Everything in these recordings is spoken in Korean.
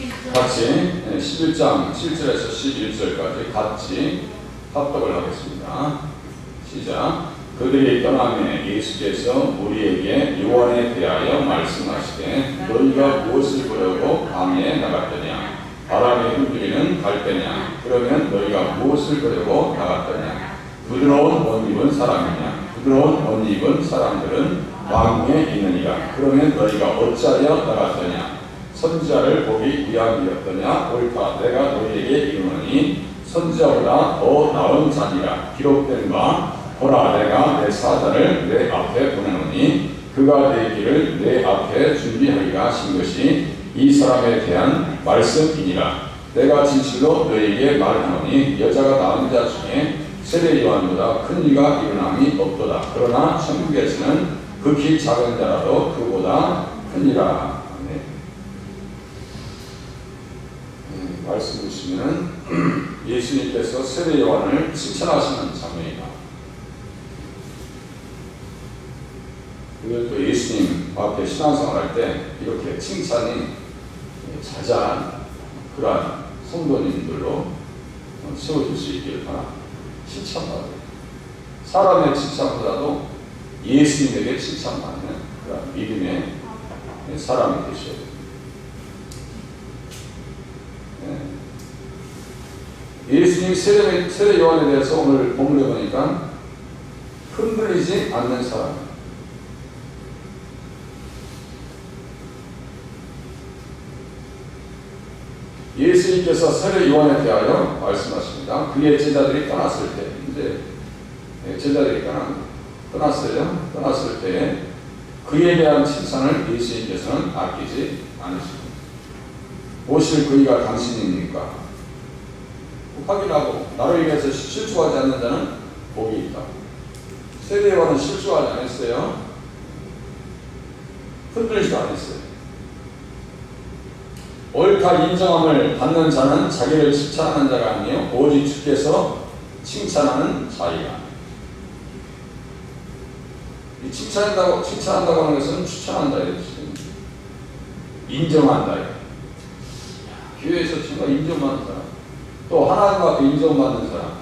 같이 11장 7절에서 11절까지 같이 합독을 하겠습니다. 시작. 그들이 떠나며 예수께서 우리에게 요한에 대하여 말씀하시되 너희가 무엇을 보려고 광야에 나갔더냐? 바람에 흔들리는 갈대냐? 그러면 너희가 무엇을 보려고 나갔더냐? 부드러운 옷 입은 사람이냐? 부드러운 옷 입은 사람들은 왕궁에 있느니라. 그러면 너희가 어찌하여 나갔더냐? 선지자를 보기 위함이었더냐? 옳다. 내가 너희에게 이르노니 선지자보다 더 나은 자니라. 기록된 바 보라, 내가 내 사자를 내 앞에 보내노니 그가 내 길을 내 앞에 준비하리라 하신 것이 이 사람에 대한 말씀이니라. 내가 진실로 너희에게 말하노니 여자가 낳은 자 중에 세례 요한보다 큰 이가 일어남이 없도다. 그러나 천국에서는 극히 작은 자라도 그보다 크니라. 말씀 보시면은 예수님께서 세례 요한을 칭찬하시는 장면이다. 그리고 또 예수님 앞에 신앙생활 할 때 이렇게 칭찬이 자잘한 그러한 성도님들로 세워질 수 있기를 바랍니다. 칭찬받아요. 사람의 칭찬보다도 예수님에게 칭찬받는 그런 믿음의 사람이 되셔야 됩니다. 예수님 세례 요한에 대해서 오늘 본문에 보니까 흔들리지 않는 사람. 예수님께서 세례 요한에 대하여 말씀하십니다. 그의 제자들이 떠났을 때, 이제 제자들이 떠났어요. 떠났을 때 그에 대한 칭찬을 예수님께서는 아끼지 않으십니다. 오실 그이가 당신입니까? 확인하고 나를 위해서 실수하지 않는 자는 복이 있다. 세례 요한은 실수하지 않았어요. 흔들리지도 않았어요. 옳다 인정함을 받는 자는 자기를 칭찬하는 자가 아니요 오직 주께서 칭찬하는 자이다. 이 칭찬한다고 하는 것은 추천한다 이렇게 인정한다. 교회에서 정말 인정받는 사람, 또 하나님 앞에 인정받는 사람,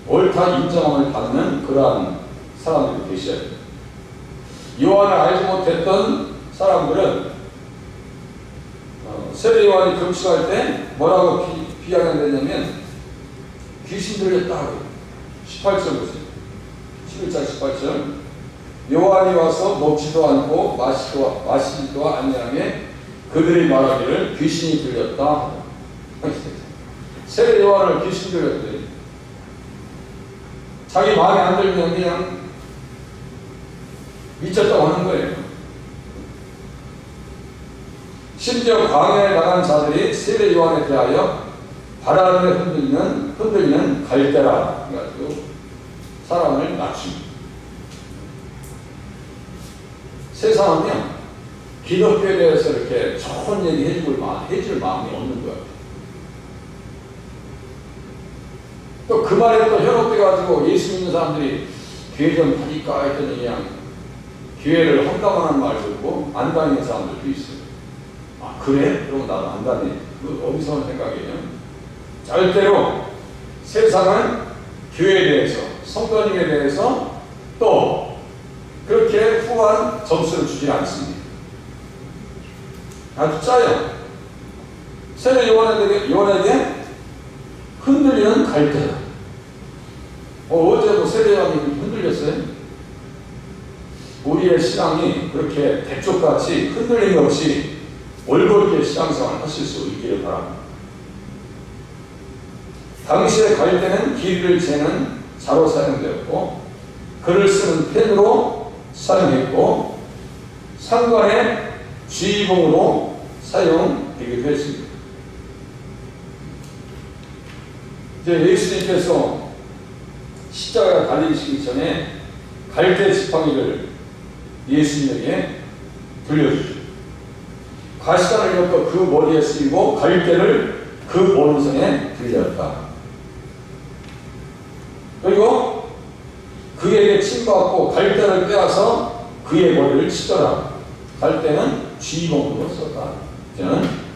옳다 인정함을 받는 그러한 사람들이 되셔야 돼요. 요한을 알지 못했던 사람들은 세례 요한이 금식할 때 뭐라고 비하견됐냐면 귀신 들렸다고. 18절 보세요. 11장 18절. 요한이 와서 먹지도 않고 마시지도 아니하며 그들이 말하기를 귀신이 들렸다. 세례 요한을 귀신 들렸더니 자기 마음에 안 들면 그냥 미쳤다고 하는 거예요. 심지어 광야에 나간 자들이 세례 요한에 대하여 바람에 흔들리는 갈대라 해가지고 사람을 낮춥니다. 세상은요 기독교에 대해서 이렇게 좋은 얘기 해줄 마음이 없는 것 같아요. 또 그 말에 또 현혹돼가지고 예수 믿는 사람들이 교회 좀 다닐까 했더니 그냥 교회를 험담하는 말 듣고 안 다니는 사람들도 있어요. 아 그래? 그럼 나도 안 다니. 어디서 온 생각이에요? 절대로 세상은 교회에 대해서 성도님에 대해서 또 그렇게 후한 점수를 주지 않습니다. 아주 짜요. 세례 요한에게 흔들리는 갈대다. 어제도 세례 요한이 흔들렸어요? 우리의 신앙이 그렇게 대쪽같이 흔들림 없이 올곧게 신앙생활 하실 수 있기를 바랍니다. 당시의 갈대는 길이를 재는 자로 사용되었고 글을 쓰는 펜으로 사용했고 상관의 쥐봉으로 사용되기도 했습니다. 이제 예수님께서 십자가에 달리시기 전에 갈대 지팡이를 예수님에게 돌려주죠. 가시관을 엮어 그 머리에 쓰이고 갈대를 그 오른손에 들렸다. 그리고 그에게 침받고 갈대를 빼앗아 그의 머리를 치더라. 갈대는 쥐봉으로 썼다. 저는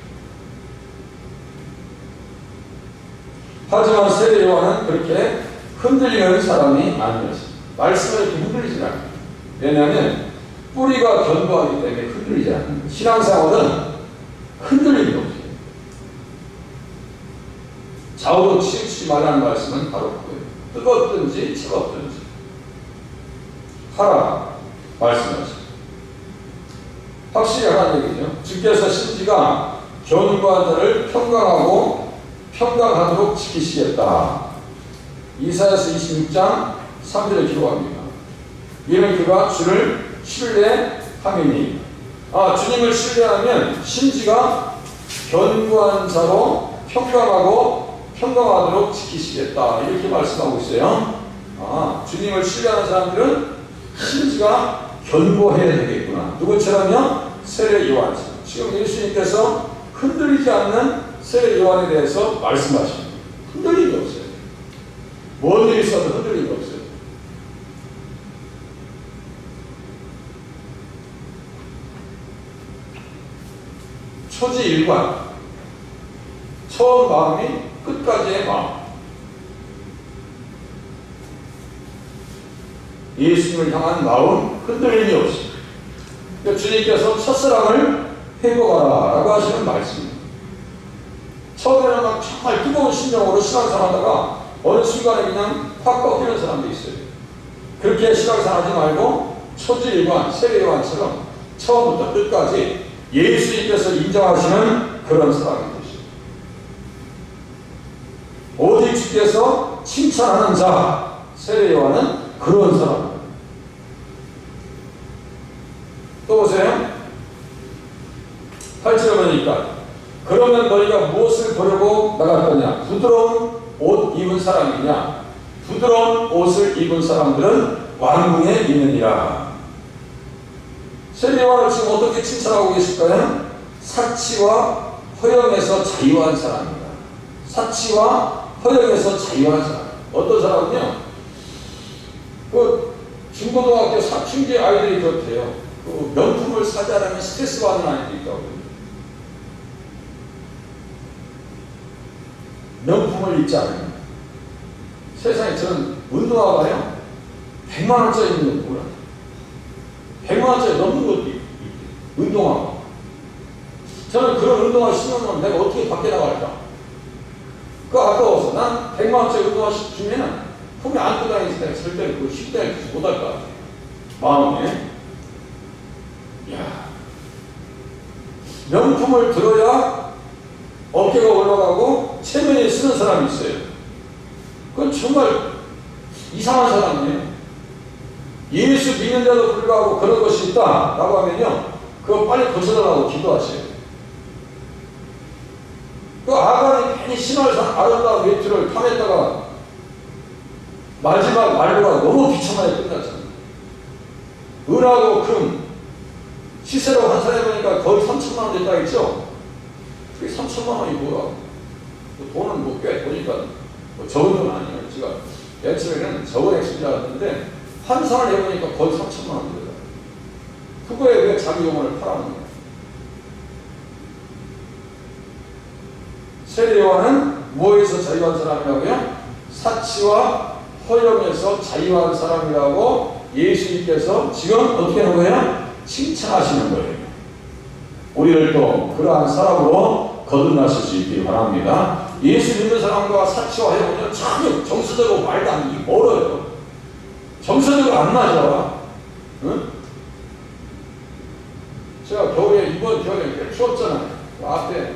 하지만 세례 요한은 그렇게 흔들리는 사람이 아니었습니다. 말씀을 이렇게 흔들리지 않아요. 왜냐하면 뿌리가 견고하기 때문에 흔들리지 않는 거예요. 신앙생활은 흔들림이 없어요. 좌우로 치우치지 말라는 말씀은 바로 그거예요. 뜨겁든지 차갑든지 하라 말씀하십니다. 확실히 하라는 얘기죠. 주께서 신지가 견고한 자를 평강하도록 지키시겠다. 이사야서 26장 3절에 기록합니다. 이는 그가 주를 신뢰함이니. 주님을 신뢰하면 신지가 견고한 자로 평강하도록 지키시겠다. 이렇게 말씀하고 있어요. 주님을 신뢰하는 사람들은 신지가 견고해야 되겠구나. 누구처럼요? 세례 요한처럼. 지금 예수님께서 흔들리지 않는 세례 요한에 대해서 말씀하십니다. 흔들림이 없어요. 뭔 일이 있어도 흔들림이 없어요. 초지일관, 처음 마음이 끝까지의 마음. 예수님을 향한 마음 흔들림이 없습니다. 그러니까 주님께서 첫사랑을 회복하라 라고 하시는 말씀입니다. 처음에는 막 정말 뜨거운 심정으로 신앙생활하다가 어느 순간에 그냥 확 꺾이는 사람도 있어요. 그렇게 신앙생활하지 말고 초지일관, 세례요한처럼 처음부터 끝까지 예수님께서 인정하시는 그런 사람이 되십니다. 오직 주께서 칭찬하는 자, 세례요한은 그런 사람입니다. 또 보세요. 8절에 보니까 그러면 너희가 무엇을 보려고 나갔더냐? 부드러운 옷 입은 사람이냐? 부드러운 옷을 입은 사람들은 왕궁에 있느니라. 세례요한을 지금 어떻게 칭찬하고 계실까요? 사치와 허영에서 자유한 사람입니다. 사치와 허영에서 자유한 사람. 어떤 사람은요? 중고등학교 사춘기 아이들이 그렇대요. 명품을 사지 않으면 스트레스 받는 아이들이 있다고. 명품을 입지 않으면. 세상에 저는 운동화가요 100만원짜리 있는 거 몰라요. 100만원짜리 넘는 것도 있대. 운동화. 저는 그런 운동화 신으면 내가 어떻게 밖에 나갈까? 그거 아까워서 난 100만원짜리 운동화 주면 품에 안고 다니는 때 절대 그거 쉽게 못할 것 같아요. 마음에. 명품을 들어야 어깨가 올라가고 체면이 쓰는 사람이 있어요. 그건 정말 이상한 사람이에요. 예수 믿는데도 불구하고 그런 것이 있다라고 하면요, 그거 빨리 고쳐달라고 기도하세요. 그 아간이 괜히 신화산 아름다운 외투를 탐했다가 마지막 말로가 너무 비참하게 끝났잖아요. 은하고 금 시세로 환산해보니까 거의 3천만 원 됐다 했죠? 그게 3천만 원이 뭐야? 돈은 뭐 꽤 보니까 뭐 적은 돈 아니에요. 제가 맨 처음에는 적은 액수인 줄 알았는데 환산을 해보니까 거의 3천만 원 되더라고요. 그거에 왜 자기 영혼을 팔아먹는 거예요? 세례요한은 뭐에서 자유한 사람이라고요? 사치와 허영에서 자유한 사람이라고 예수님께서 지금 어떻게 하는 거예요? 칭찬하시는 거예요. 우리를 또 그러한 사람으로 거듭나실 수 있기를 바랍니다. 예수 믿는 사람과 사치와 허영은 전혀 정서적으로 말도 안 되기 멀어요. 정서적으로 안 맞아. 응? 제가 겨울에 이번 겨울에 꽤 추웠잖아요. 그 앞에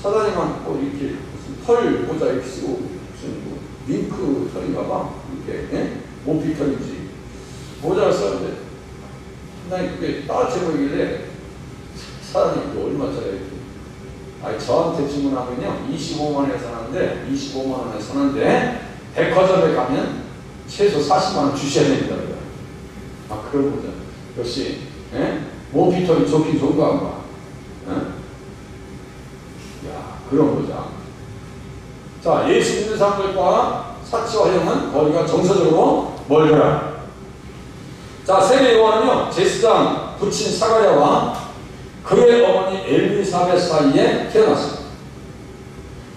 사장님만 뭐 이렇게 무슨 털 모자 이렇게 쓰고 무슨 뭐 링크 털인가 봐. 이렇게 예? 모피 털인지 모자를 썼는데 상당히 그게 따뜻해 보이길래 사장님 이거 얼마짜리 이렇게 아니 저한테 주문하면요 25만 원에 사는데 25만 원에 사는데 백화점에 가면 최소 40만 원 주셔야 됩니다. 그런 모자 역시 예? 모피 털이 좋긴 좋은가 안 봐. 예? 그런 거죠. 자, 예수 믿는 사람들과 사치와 허영은 거리가 정서적으로 멀더라. 자, 세례 요한은요 제사장 붙인 사가랴와 그의 어머니 엘리사벳 사이에 태어났습니다.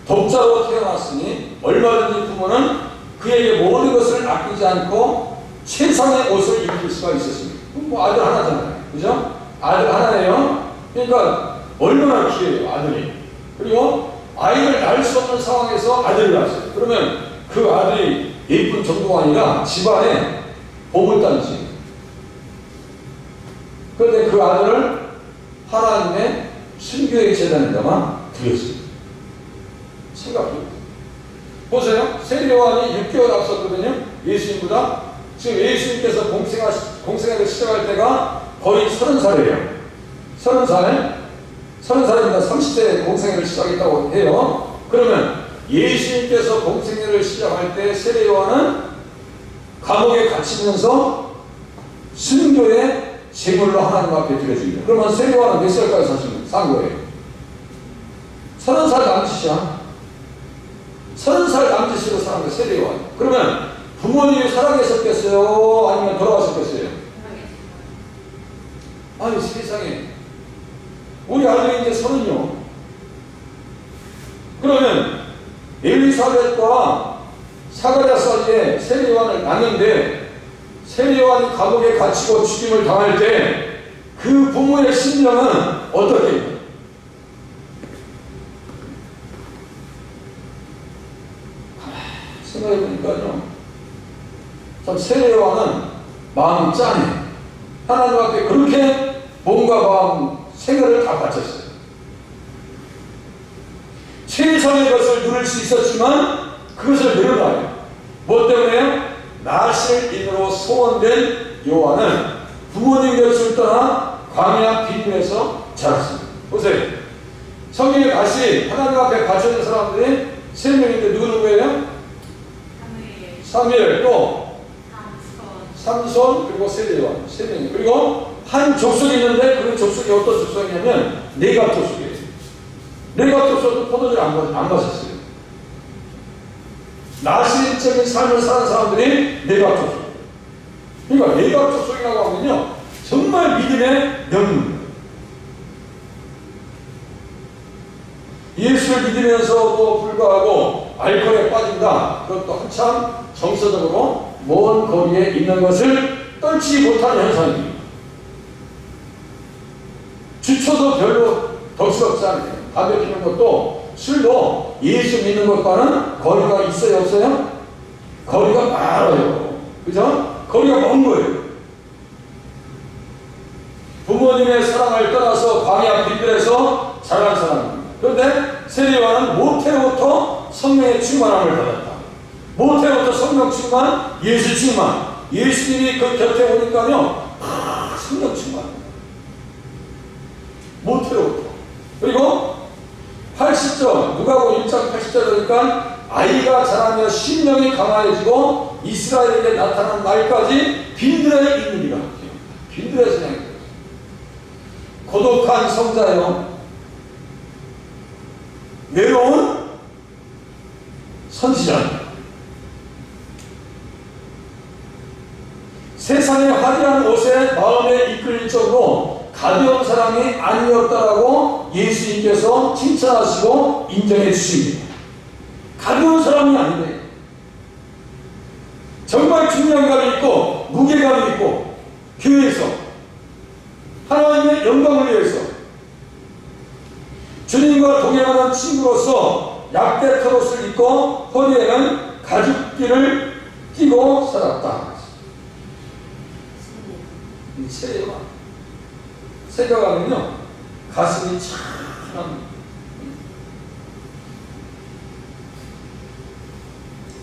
독자로 태어났으니 얼마든지 부모는 그에게 모든 것을 아끼지 않고 최상의 옷을 입힐 수가 있었습니다. 뭐 아들 하나잖아요. 그죠? 아들 하나예요. 그러니까 얼마나 귀해요, 아들이. 그리고 아이를 낳을 수 없는 상황에서 아들을 낳았어요. 그러면 그 아들이 예쁜 정도가 아니라 집안에 보물단지. 그런데 그 아들을 하나님의 순교의 제단에다가 드렸습니다. 생각해보세요. 보세요. 세례요한이 6개월 앞섰거든요. 예수님보다. 지금 예수님께서 공생애를 시작할 때가 거의 30살이에요. 30살입니다. 30세에 공생애를 시작했다고 해요. 그러면 예수님께서 공생애를 시작할 때 세례요한은 감옥에 갇히면서 순교의 제물로 하나님 앞에 드려줍니다. 그러면 세례요한은 몇 살까지 산 거예요? 30살 남짓이야. 30살 남짓으로 사는 게 세례요한. 그러면 부모님이 살아계셨겠어요? 아니면 돌아가셨겠어요? 아니 세상에 우리 아들이 이제 30이요. 그러면 엘리사벳과 사가랴 사이에 세례요한을 낳는데 세례요한이 감옥에 갇히고 죽임을 당할 때 그 부모의 심령은 어떻게? 생각해보니까요, 참 세례요한은 마음이 짠해. 하나님 앞에 그렇게 몸과 마음, 생각을 다 바쳤어요. 최선의 것을 누릴 수 있었지만 그것을 내려놔요. 뭐 때문에요? 나실인으로 소원된 요한은 부모님 곁을 떠나 광야 비두에서 자랐습니다. 보세요. 성경에 다시 하나님 앞에 바쳐진 사람들이 3명인데 누구예요? 사무엘, 또 삼손, 그리고 세례요한 3명. 그리고 한 족속이 있는데 그 족속이 어떤 족속이냐면 네갑 족속이에요. 네갑 족속도 포도주를 안 마셨어요. 나실적인 삶을 사는 사람들이 네갑 족속. 그러니까 네갑 족속이라고 하면요 정말 믿음의 명문. 예수를 믿으면서도 불구하고 알코올에 빠진다. 그것도 한참 정서적으로 먼 거리에 있는 것을 떨지 못하는 현상입니다. 주초도 별로 덕스럽지 않아요. 담배 피는 것도 술도 예수 믿는 것과는 거리가 있어요, 없어요? 거리가 멀어요. 그죠? 거리가 먼 거예요. 부모님의 사랑을 떠나서 광야 빈들에서 자란 사람입니다. 그런데 세례요한은 모태부터 성령의 충만함을 받았다. 모태부터 성령 충만, 예수 충만. 예수님이 그 곁에 오니까요, 성령 충만. 모태로부터. 그리고 80절, 누가복음 1장 80절 보니까 아이가 자라며 심령이 강화해지고 이스라엘에게 나타난 날까지 빈들에 있느니라. 빈들에서 그냥 고독한 성자요, 외로운 선지자. 세상의 화려한 옷에 마음에 이끌릴 정도로 가벼운 사람이 아니었다라고 예수님께서 칭찬하시고 인정해 주십니다. 가벼운 사람이 아닌데 정말 중량감이 있고 무게감이 있고 교회에서 하나님의 영광을 위해서 주님과 동행하는 친구로서 약대 털옷을 입고 허리에는 가죽띠를 띠고 살았다. 이 세례요한 생각하면요 가슴이 참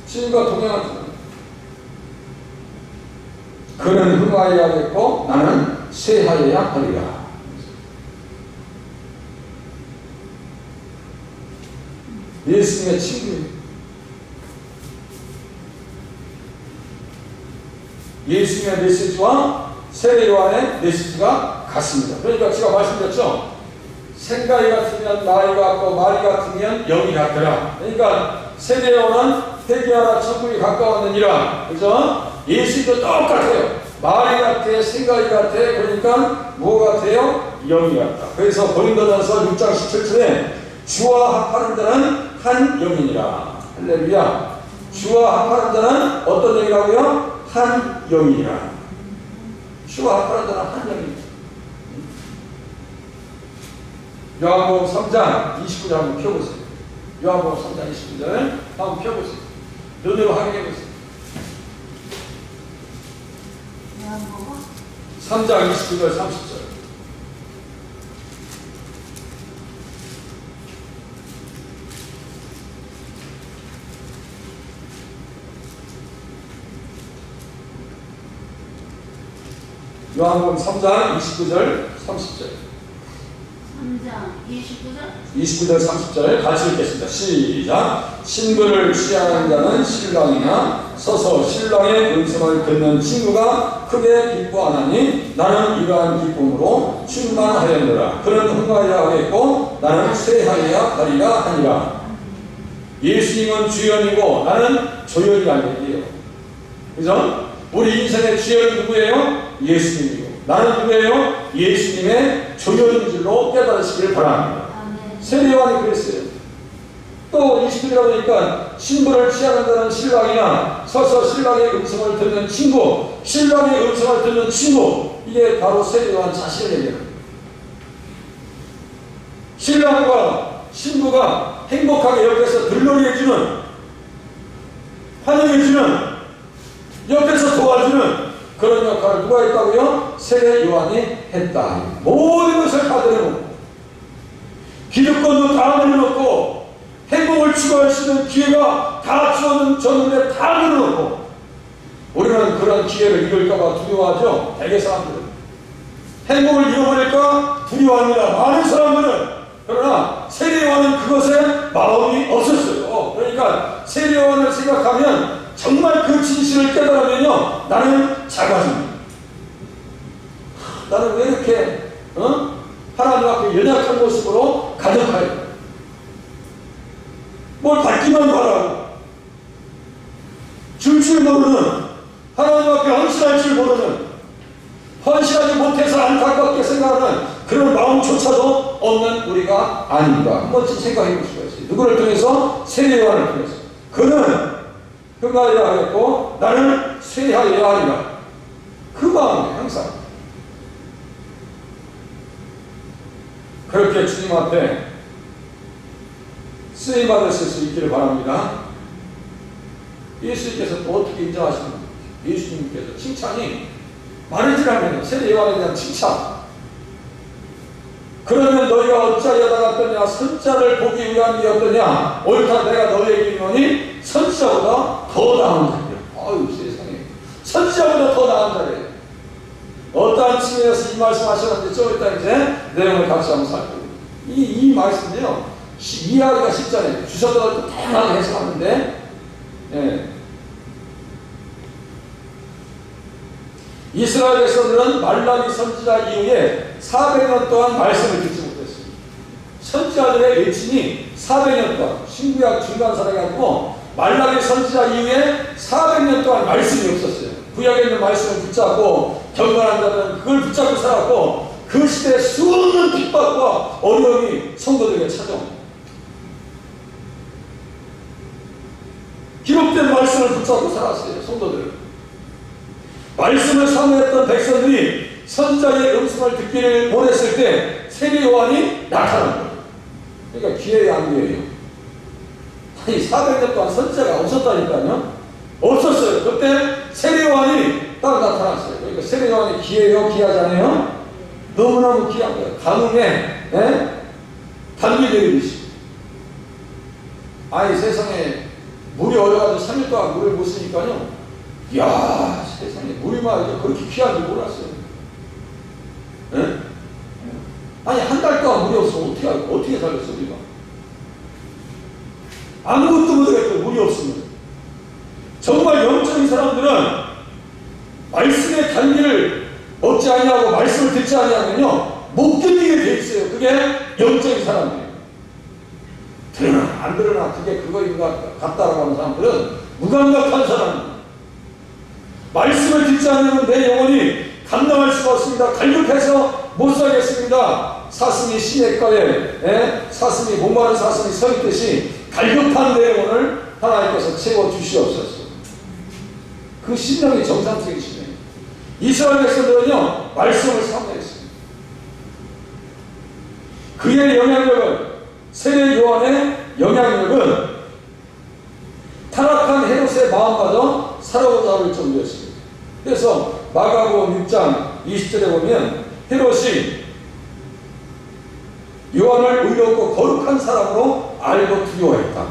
주님과 동행하는 사람. 그는 흥하여야겠고 나는 쇠하여야 하리라. 예수님의 친구예요. 예수님의 메시지와 세례요한의 메시지가 같습니다. 그러니까 제가 말씀드렸죠. 생각이 같으면 말이 같고 말이 같으면 영이 같더라. 그러니까 세례요한은 회개하라 천국이 가까웠느니라. 그죠? 예수도 똑같아요. 말이 같아, 생각이 같아. 그러니까 뭐 같아요? 영이 같다. 그래서 고린도전서 6장 17절에 주와 합하는 자는 한 영이니라. 할렐루야. 주와 합하는 자는 어떤 영이라고요? 한 영이니라. 주와 합하는 자는 한 영이니라. 요한복음 3장 29절 한번 펴보세요. 요한복음 3장 29절 한번 펴보세요. 눈으로 확인해보세요. 요한복음 3장 29절 30절. 요한복음 3장 29절 30절. 3장 29절 29절 30절 같이 읽겠습니다. 시작. 신부를 취하는 자는 신랑이나 서서 신랑의 음성을 듣는 친구가 크게 기뻐하나니 나는 이러한 기쁨으로 충만하였노라. 그는 흥하여야 하겠고 나는 쇠하여야 하리라 하니라. 예수님은 주연이고 나는 조연이라는 얘기예요. 그죠? 우리 인생의 주연은 누구예요? 예수님이고 나는 누구예요? 예수님의 조연인 줄로 깨달으시기를 바랍니다. 세례요한이 그랬어요. 또 20절이라고 하니까 신부를 취하는 자는 신랑이나 서서 신랑의 음성을 듣는 친구, 신랑의 음성을 듣는 친구, 이게 바로 세례요한 자신을 얘기합니다. 신랑과 신부가 행복하게 옆에서 들러리해주는, 환영해주는, 옆에서 도와주는 그런 역할을 누가 했다고요? 세례 요한이 했다. 모든 것을 다 내려놓고 기득권도 다 내려놓고 행복을 추구할 수 있는 기회가 다 주어졌는데 다 내려놓고 우리는 그런 기회를 잃을까봐 두려워하죠. 대개 사람들은 행복을 잃어버릴까 두려워합니다. 많은 사람들은. 그러나 세례 요한은 그것에 마음이 없었어요. 그러니까 세례 요한을 생각하면 정말 그 진실을 깨달으면요, 나는 작아집니다. 나는 왜 이렇게 하나님 앞에 연약한 모습으로 가득할까? 뭘 받기만 바라고 줄 모르는, 하나님 앞에 헌신할 줄 모르는, 헌신하지 못해서 안타깝게 생각하는 그런 마음조차도 없는 우리가 아닌가 한 번씩 생각해 볼 수가 있어요. 누구를 통해서? 세례 요한을 통해서. 그는 흥하여야 하겠고 나는 쇠하여야 하리라. 그 마음에 항상 그렇게 주님 앞에 쓰임받으실 수 있기를 바랍니다. 예수님께서 또 어떻게 인정하시는가? 예수님께서 칭찬이 많으시라면 세례 요한에 대한 칭찬. 그러면 너희가 어찌하여다 갔더냐? 선자를 보기 위함이었더냐? 옳다 내가 너희에게 이르노니 선지자보다 더 나은 자리야. 아유 세상에, 선지자보다 더 나은 자리야. 어떠한 측면에서 이 말씀 하셨는데 좀 이따 이제 내용을 같이 한번 살펴보겠습니다. 이 말씀은요 이해하기가 쉽잖아요. 주석도 다양하게 해석하는데 이스라엘에서는 말라기 선지자 이후에 400년 동안 말씀을 듣지 못했습니다. 선지자들의 외침이 400년 동안 신구약 중간사라고 해가지고 말라기 선지자 이후에 400년 동안 말씀이 없었어요. 구약에 있는 말씀을 붙잡고 경건한 자들은 그걸 붙잡고 살았고 그 시대에 수많은 핍박과 어려움이 성도들에게 찾아옵니다. 기록된 말씀을 붙잡고 살았어요. 성도들은. 말씀을 사모했던 백성들이 선지자의 음성을 듣기를 원했을 때 세례 요한이 나타난 거예요. 그러니까 기회의 안기예요. 아니 400년 동안 선지자가 없었다니까요. 없었어요. 그때 세례 요한이 딱 나타났어요. 그러니까 세례 요한이 기회요? 귀하지 않아요? 너무너무 귀한 거예요. 가뭄에 단비 내리듯이. 아니 세상에 물이 얼어가지고 3일 동안 물을 못 쓰니까요. 이야 세상에 물이만 그렇게 귀한 줄 몰랐어요. 네? 아니 한 달 동안 물이 없으면 어떻게 살겠어 우리가? 아무것도 못하겠고 물이 없으면. 정말 영적인 사람들은 말씀의 단계를 얻지 아니하고 말씀을 듣지 아니하면요 못 견디게 돼 있어요. 그게 영적인 사람들이에요. 그러나 안 그러나 그게 그거인 것 같다라고 하는 사람들은 무감각한 사람입니다. 말씀을 듣지 않으면 내 영혼이 감당할 수가 없습니다. 갈급해서 못 살겠습니다. 사슴이 시냇가에 사슴이 목마른 사슴이 서 있듯이 갈급한 내 영혼을 하나님께서 채워주시옵소서. 그 심령이 정상적인 심령이에요. 이스라엘 백성들은요 말씀을 사모했습니다. 그의 영향력은, 세례 요한의 영향력은 타락한 헤롯의 마음마저 사로잡을 정도였습니다. 그래서 마가복음 6장 20절에 보면 헤롯이 요한을 의롭고 거룩한 사람으로 알고 두려워했다.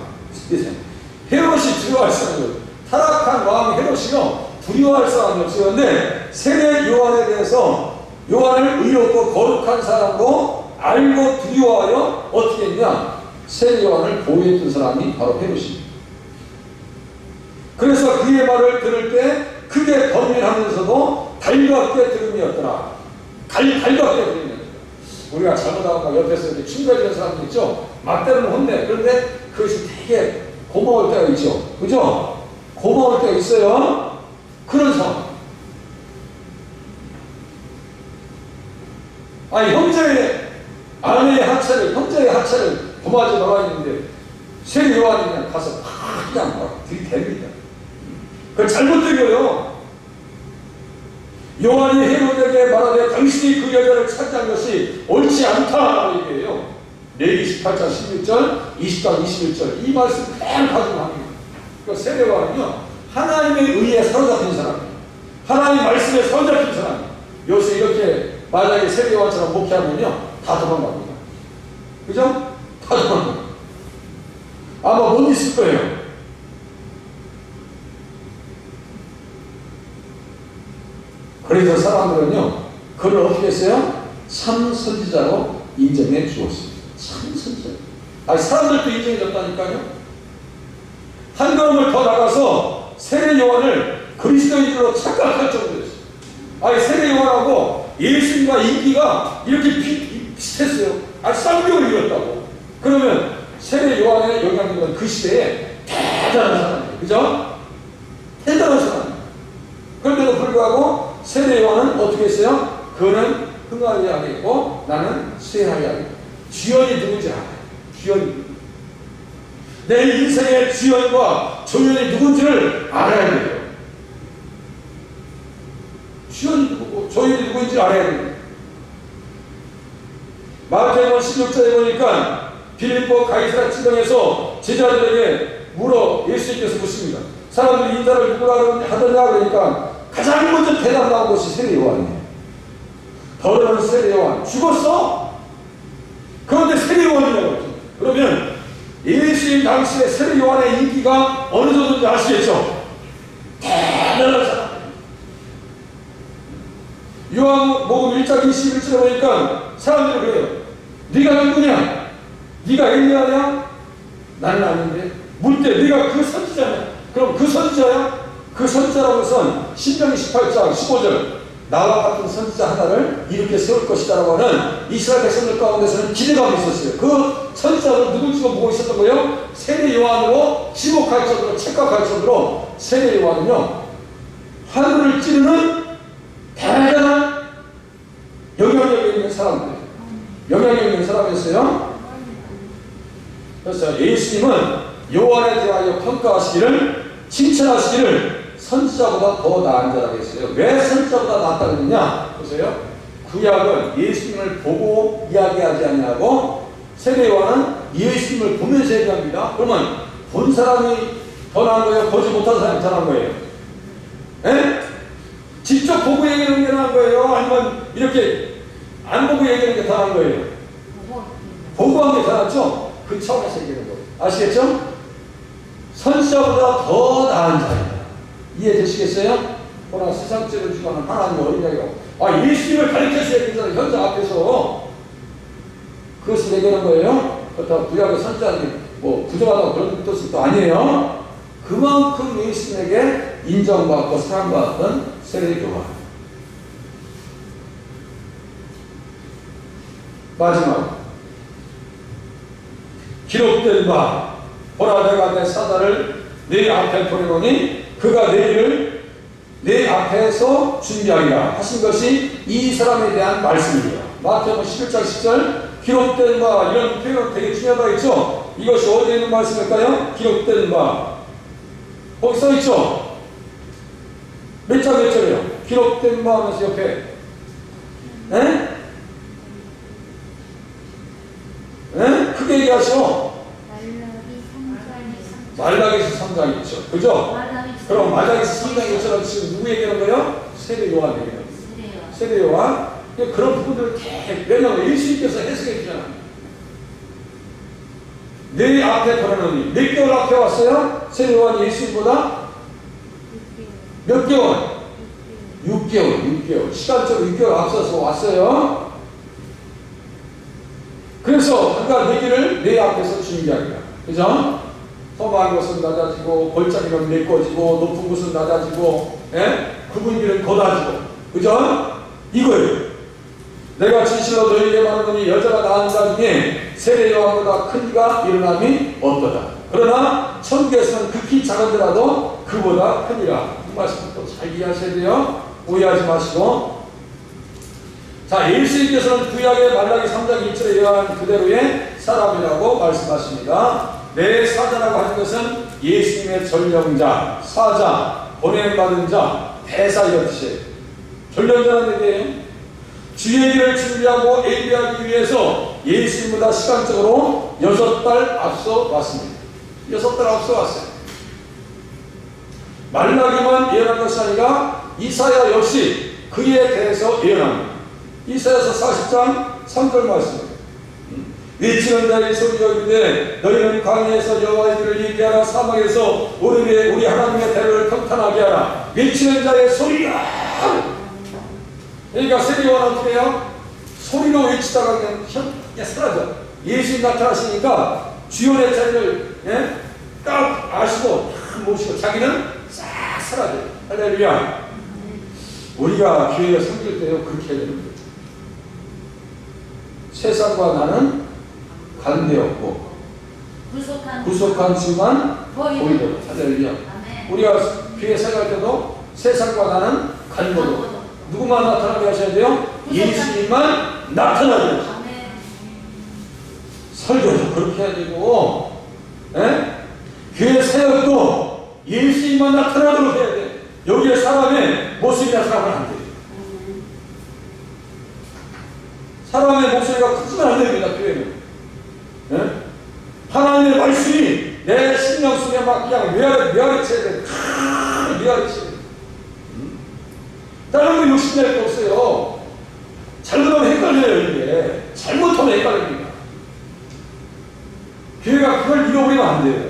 헤롯이 두려워할 사람이, 타락한 마음의 헤롯이요 두려워할 사람이 없어요. 그런데 세례 요한에 대해서 요한을 의롭고 거룩한 사람으로 알고 두려워하여 어떻게 했냐, 세례 요한을 보호했던 사람이 바로 헤롯입니다. 그래서 그의 말을 들을 때 크게 번민하면서도 달갑게 들음이었더라. 달갑게 들음이었더라. 우리가 잘못하고 옆에서 이렇게 충격하는 사람들 있죠. 맞대로는 혼내. 그런데 그것이 되게 고마울 때가 있죠. 그죠? 고마울 때가 있어요. 그런 상황. 아니 형제의 아내의 하체를, 형제의 하체를 범하지 말아야 했는데 세례 요한이 그냥 가서 그냥 막 들이댑니다. 그건 잘못된 거예요. 요한이 헤롯에게 말하되 당신이 그 여자를 차지한 것이 옳지 않다라고 얘기해요. 레위기 18장 16절, 20장 21절 이 말씀 그냥 가지고 합니다. 그러니까 세례 요한은요 하나님의 의에 사로잡힌 사람이에요. 하나님 말씀에 사로잡힌 사람이에요. 요새 이렇게 만약에 세례 요한처럼 목회하면요 다 도망갑니다. 그죠? 다 도망갑니다. 아마 못 있을 거예요. 그래서 사람들은요 그를 어떻게 했어요? 참 선지자로 인정해 주었습니다. 참 선지자. 아니 사람들도 인정해 줬다니까요. 한 걸음을 더 나가서 세례 요한을 그리스도인으로 착각할 정도였어요. 아니 세례 요한하고 예수님과 인기가 이렇게 비슷했어요. 아니 쌍벽을 이뤘다고. 그러면 세례 요한의 영향력은 그 시대에 대단한 사람이에요. 그죠? 대단한 사람이에요. 그런데도 불구하고 세례 요한은 어떻게 했어요? 그는 흥하게 하겠고 나는 쇠하게 하겠고. 주연이 누군지 알아요. 주연이. 내 인생의 주연과 조연이 누군지를 알아야 돼요. 주연이 누구고 조연이 누군지 알아야 돼요. 마태복음 16절에 보니까 빌립보 가이사랴 지방에서 제자들에게 물어 예수님께서 묻습니다. 사람들이 인자를 누구라 하더냐 그러니까 가장 먼저 대답 나온 것이 세례 요한이에요. 더러운 세례 요한 죽었어? 그런데 세례 요한이라고. 그러면 예수님 당시에 세례 요한의 인기가 어느 정도인지 아시겠죠? 대단한 사람. 요한복음 1장 21절에 보니까 사람들이 그래요. 네가 누구냐? 네가 엘리야냐? 나는 아닌데. 물 때 네가 그 선지자냐? 그럼 그 선지자야? 그 선지자라고 해서 신명기 18장 15절 나와 같은 선지자 하나를 이렇게 세울 것이다라고 하는 이스라엘 백성들 가운데서는 기대감이 있었어요. 그 선지자는 누굴지도 보고 있었던 거예요. 세례 요한으로 지목할 정도로 착각할 정도로 세례 요한은요 하늘을 찌르는 대단한 영향력 있는 사람들, 영향력 있는 사람이었어요. 그래서 예수님은 요한에 대하여 평가하시기를, 칭찬하시기를 선지자보다 더 나은 자라고 했어요. 왜 선지자보다 낫다 그러느냐? 보세요. 구약은 예수님을 보고 이야기하지 않냐고, 세례 요한은 예수님을 보면서 얘기합니다. 그러면 본 사람이 더 나은 거예요? 보지 못한 사람이 더 나은 거예요? 에? 직접 보고 얘기하는 게 나은 거예요? 아니면 이렇게 안 보고 얘기하는 게 더 나은 거예요? 보고 하는 게 더 낫죠? 그 차원에서 얘기하는 거예요. 아시겠죠? 선지자보다 더 나은 자입니다. 이해되시겠어요? 그러나 세상죄를 주관하는 하나님의 어린아이가 예수님을 가르쳐서 얘기하는 현재 앞에서 그것을 얘기하는 거예요. 그렇다고 구약의 선지자들이 뭐 부정하다고 그런 뜻은 또 아니에요. 그만큼 예수님에게 인정받고 사랑받았던 세례 요한. 마지막 기록된 바 보라 내가 내 사자를 네 앞에 보내노니 그가 내일을 내 앞에서 준비하리라 하신 것이 이 사람에 대한 말씀이에요. 마태복음 11장 10절 기록된 바 이런 표현 되게 중요하다 했죠. 이것이 어디에 있는 말씀일까요? 기록된 바 거기 써있죠. 몇 장 몇 절이요? 기록된 바 하면서 옆에 에? 에? 크게 얘기하시오. 말라기서 3장 있죠. 그죠? 그럼 말라기서 3장 있처럼 지금 누구 얘기하는 거예요? 세례 요한 얘기하는 거예요. 세례 요한. 그런 부분들을 왜냐하면 예수님께서 해석해 주잖아요. 내 앞에 걸어놓으니 몇 개월 앞에 왔어요? 세례 요한이 예수님보다 몇 개월? 6개월. 시간적으로 6개월 앞서서 왔어요. 그래서 그가 내기를 내 앞에서 준비하리라. 그죠? 험한 것은 낮아지고 골짜기는 메꿔지고 높은 곳은 낮아지고 굵은 길은 거다지고 그죠? 이거예요. 내가 진실로 너희에게 말하노니 여자가 낳은 자 중에 세례 요한보다 큰 이가 일어남이 없도다. 그러나 천국에서는 극히 작은데라도 그보다 크니라. 이 말씀도 잘 이해하셔야 돼요. 오해하지 마시고. 자, 예수님께서는 구약의 말라기 3장 1절에 예언한 그대로의 사람이라고 말씀하십니다. 내 사자라고 하는 것은 예수님의 전령자, 사자, 보냄받은 자, 대사 이런 뜻이에요. 전령자는 얘기예요. 주의 길을 준비하고 예비하기 위해서 예수님보다 시간적으로 6달 앞서 왔습니다. 6달 앞서 왔어요. 말라기만 예언한 것이 아니라 이사야 역시 그에 대해서 예언합니다. 이사야서 40장 3절 말씀입니다. 외치는 자의 소리가 있는데 너희는 광야에서 여호와의 길을 얘기하라. 사막에서 우리 하나님의 대로를 평탄하게 하라. 외치는 자의 소리가. 그러니까 세례 요한은 어떻게 해요? 소리로 외치다가 그냥 사라져. 예수님 나타나시니까 주연의 자리를 딱 아시고 딱 모시고 자기는 싹 사라져요. 할렐루야. 우리가 교회에 섬길 때요 그렇게 해야 되는 거예요. 세상과 나는 관계없고 구속한 주만 보이도록. 할렐루야. 우리가 교회 생활할 때도 세상과 나는 관계없고 누구만 나타나게 하셔야 돼요? 예수님만 나타나게 하셔야 돼요. 설교도 그렇게 해야 되고 교회 사역도 예수님만 나타나도록 해야 돼요. 여기에 사람의 모습이 나타나면 안 돼요. 사람의 목소리가 크지는 안 됩니다. 교회는 하나님의 말씀이 내 심령 속에 막 그냥 메아리쳐야 돼. 메아리쳐야 돼. 다른 거 욕심낼 게 없어요. 잘못하면 헷갈려요. 이게 잘못하면 헷갈립니다. 교회가 그걸 잃어버리면 안 돼요.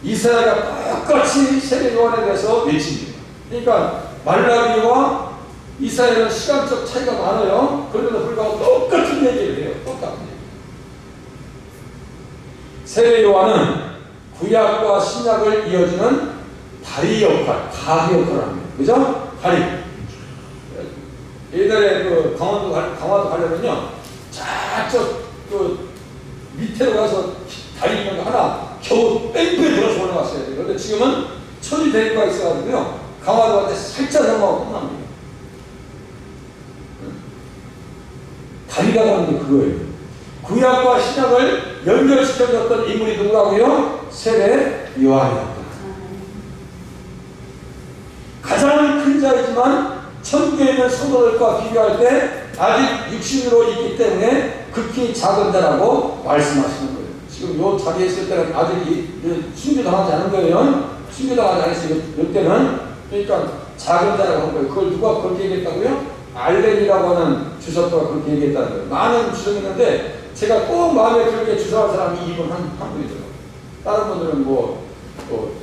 이사야가 똑같이 세례 요한에 대해서 외칩니다. 그러니까 말라기와 이사야는 시간적 차이가 많아요. 그런데도 불구하고 똑같은 얘기를 해요. 똑같은 얘기. 세례 요한은 구약과 신약을 이어주는 다리 역할, 가기 역할을 합니다. 그죠? 다리. 옛날에 그 강화도 가려면요, 저쪽 밑으로 가서 다리 있는 거 하나 겨우 뺑뺑 들어서 올라갔어야 돼요. 그런데 지금은 천이 대리가 있어가지고요, 강화도 갈 때 살짝 넘어가고 끝납니다. 다리라고 하는 게 그거예요. 구약과 신약을 연결시켜줬던 인물이 누구라고요? 세례 요한이었다. 가장 큰 자이지만 천국에 있는 성도들과 비교할 때 아직 육신으로 있기 때문에 극히 작은 자라고 말씀하시는 거예요. 지금 요 자리에 있을 때는 아직 순교당하지 않은 거예요. 순교당하지 않았어요. 이때는. 그러니까 작은 자라고 한 거예요. 그걸 누가 그렇게 얘기했다고요? 알렌이라고 하는 주석가가 그렇게 얘기했다는 거예요. 많은 주석이 있는데 제가 꼭 마음에 들게 주석한 사람이 이분 한 분이더라고요. 다른 분들은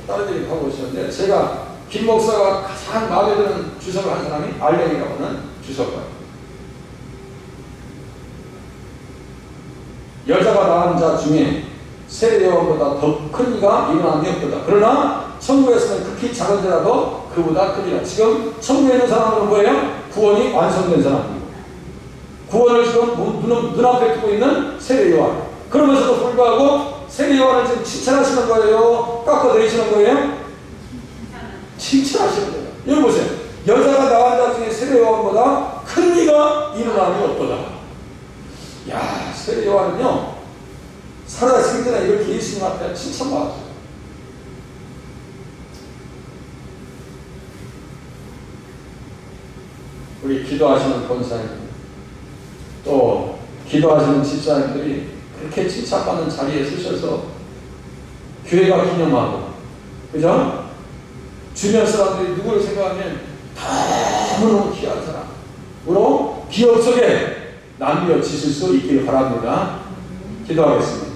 다른 얘기 하고 오셨는데 제가 김 목사가 가장 마음에 드는 주석을 한 사람이 알렌이라고 하는 주석가예요. 여자가 낳은 자 중에 세례 요한보다 더 큰 이가 일어남이 없도다. 그러나 천국에서는 극히 작은 자라도 그보다 크니라. 지금 천국에 있는 사람은 뭐예요? 구원이 완성된 사람입니다. 구원을 지금 눈앞에 두고 있는 세례 요한. 그러면서도 불구하고 세례 요한을 지금 칭찬하시는 거예요? 깎아내리시는 거예요? 칭찬하시는 거예요. 여기 보세요. 여자가 낳은 자 중에 세례 요한보다 큰 일가 일어나면 어떠다. 야, 세례 요한은요, 살아 생전에 이렇게 예수님 앞에 칭찬받았어요. 우리 기도하시는 권사님, 또 기도하시는 집사님들이 그렇게 칭찬받는 자리에 서셔서 교회가 기념하고, 그죠? 주변 사람들이 누구를 생각하면 너무너무 귀한 사람으로 기억 속에 남겨지실 수 있기를 바랍니다. 기도하겠습니다.